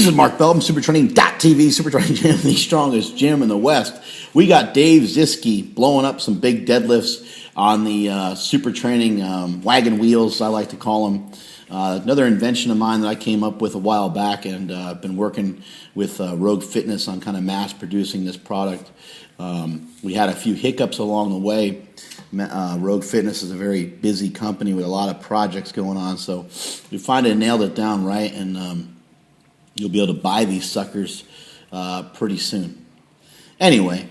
is Mark Belbin, SuperTraining.tv, SuperTraining Gym, the strongest gym in the West. We got Dave Ziske blowing up some big deadlifts on the Super Training wagon wheels, I like to call them. Another invention of mine that I came up with a while back, and I've been working with Rogue Fitness on kind of mass producing this product. We had a few hiccups along the way. Rogue Fitness is a very busy company with a lot of projects going on, so we finally nailed it down right, and you'll be able to buy these suckers pretty soon. Anyway,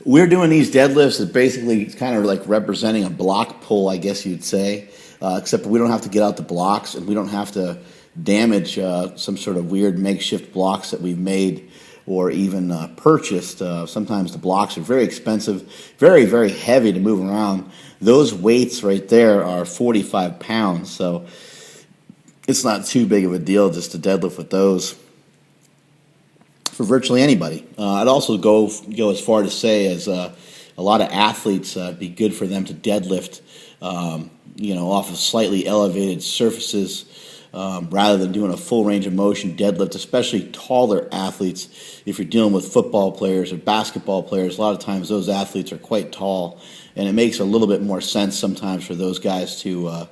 we're doing these deadlifts that basically it's kind of like representing a block pull, I guess you'd say, except we don't have to get out the blocks, and we don't have to damage some sort of weird makeshift blocks that we've made or even purchased. Sometimes the blocks are very expensive, very, very heavy to move around. Those weights right there are 45 pounds, so it's not too big of a deal just to deadlift with those for virtually anybody. I'd also go as far to say as a lot of athletes, it'd be good for them to deadlift off of slightly elevated surfaces, rather than doing a full range of motion deadlift, especially taller athletes. If you're dealing with football players or basketball players, a lot of times those athletes are quite tall, and it makes a little bit more sense sometimes for those guys to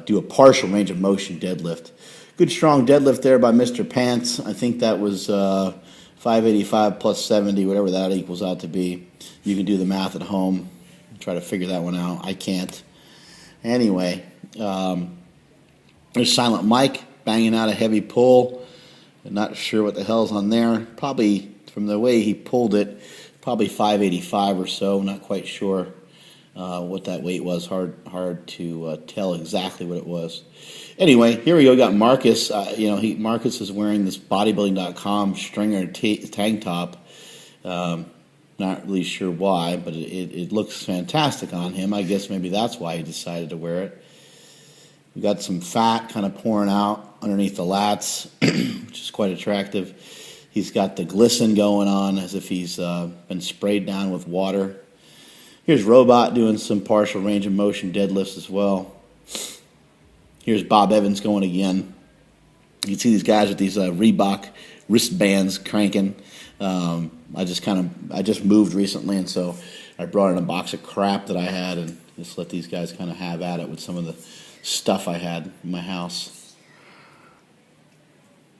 do a partial range of motion deadlift. Good strong deadlift there by Mr. Pants. I think that was 585 plus 70, whatever that equals out to be. You can do the math at home, try to figure that one out. I can't. Anyway, there's Silent Mike banging out a heavy pull. I'm not sure what the hell's on there. Probably, from the way he pulled it, probably 585 or so. Not quite sure what that weight was. Hard to tell exactly what it was. Anyway, here we go. We got Marcus. Marcus is wearing this bodybuilding.com stringer tank top. Not really sure why, but it looks fantastic on him. I guess maybe that's why he decided to wear it. We got some fat kind of pouring out underneath the lats, which is quite attractive. He's got the glisten going on as if he's been sprayed down with water. Here's Robot doing some partial range of motion deadlifts as well. Here's Bob Evans going again. You can see these guys with these Reebok wristbands cranking. I just moved recently, and so I brought in a box of crap that I had and just let these guys kind of have at it with some of the stuff I had in my house.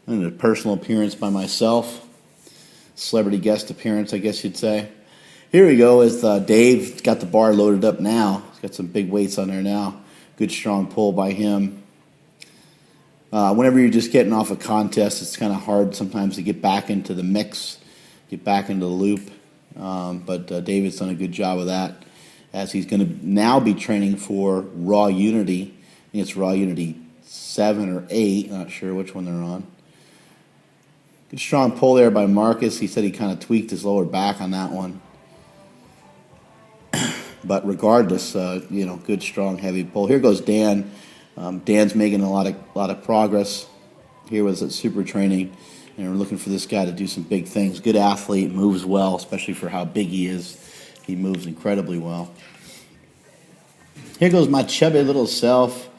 And a personal appearance by myself. Celebrity guest appearance, I guess you'd say. Here we go with Dave. Got the bar loaded up now. He's got some big weights on there now. Good strong pull by him. Whenever you're just getting off a contest, it's kind of hard sometimes to get back into the mix, get back into the loop. But David's done a good job of that, as he's going to now be training for Raw Unity. I think it's Raw Unity 7 or 8. Not sure which one they're on. Good strong pull there by Marcus. He said he kind of tweaked his lower back on that one. But regardless, good strong heavy pull. Here goes Dan. Dan's making a lot of progress. Here was at Super Training, and we're looking for this guy to do some big things. Good athlete, moves well, especially for how big he is. He moves incredibly well. Here goes my chubby little self,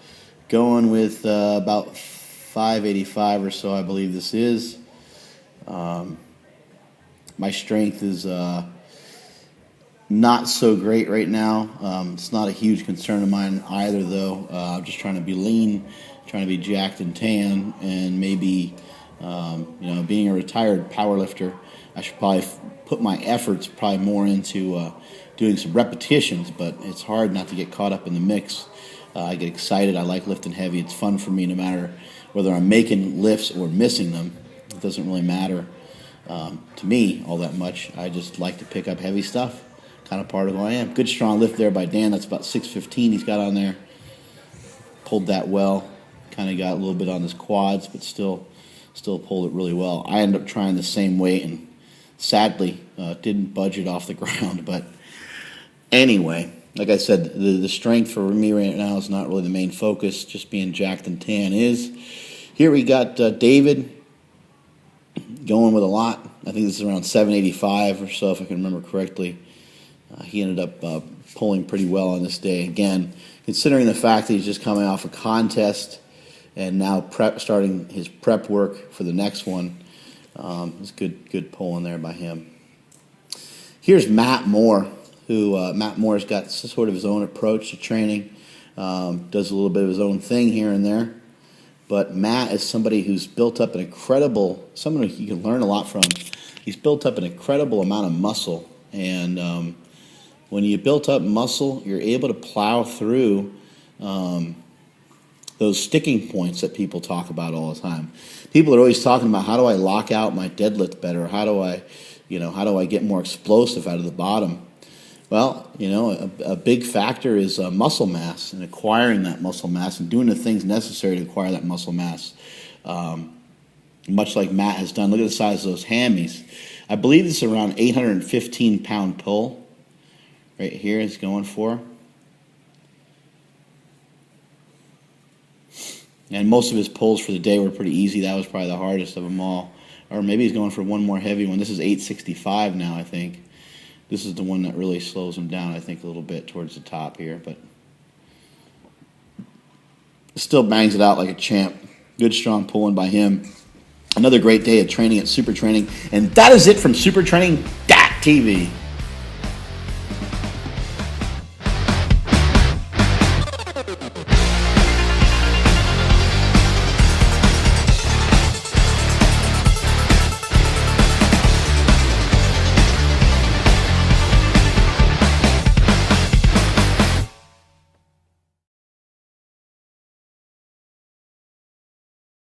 going with about 585 or so, I believe this is. My strength is not so great right now. It's not a huge concern of mine either, though. I'm just trying to be lean, trying to be jacked and tan, and maybe, being a retired powerlifter, I should probably put my efforts probably more into doing some repetitions, but it's hard not to get caught up in the mix. I get excited. I like lifting heavy. It's fun for me no matter whether I'm making lifts or missing them. It doesn't really matter to me all that much. I just like to pick up heavy stuff. Kind of part of who I am. Good strong lift there by Dan. That's about 615 he's got on there. Pulled that well. Kind of got a little bit on his quads, but still pulled it really well. I ended up trying the same weight and sadly didn't budge it off the ground. But anyway, like I said, the strength for me right now is not really the main focus. Just being jacked and tan is. Here we got David going with a lot. I think this is around 785 or so, if I can remember correctly. He ended up pulling pretty well on this day. Again, considering the fact that he's just coming off a contest, and now starting his prep work for the next one. It's good pulling there by him. Here's Matt Moore, who Matt Moore's got sort of his own approach to training, does a little bit of his own thing here and there. But Matt is somebody who's built up someone who you can learn a lot from. He's built up an incredible amount of muscle, and when you built up muscle, you're able to plow through those sticking points that people talk about all the time. People are always talking about, how do I lock out my deadlift better? How do I get more explosive out of the bottom? Well, a big factor is muscle mass and acquiring that muscle mass and doing the things necessary to acquire that muscle mass, much like Matt has done. Look at the size of those hammies. I believe this is around 815-pound pull right here is going for. And most of his pulls for the day were pretty easy. That was probably the hardest of them all. Or maybe he's going for one more heavy one. This is 865 now, I think. This is the one that really slows him down, I think, a little bit towards the top here. But still bangs it out like a champ. Good, strong pulling by him. Another great day of training at Super Training. And that is it from supertraining.tv.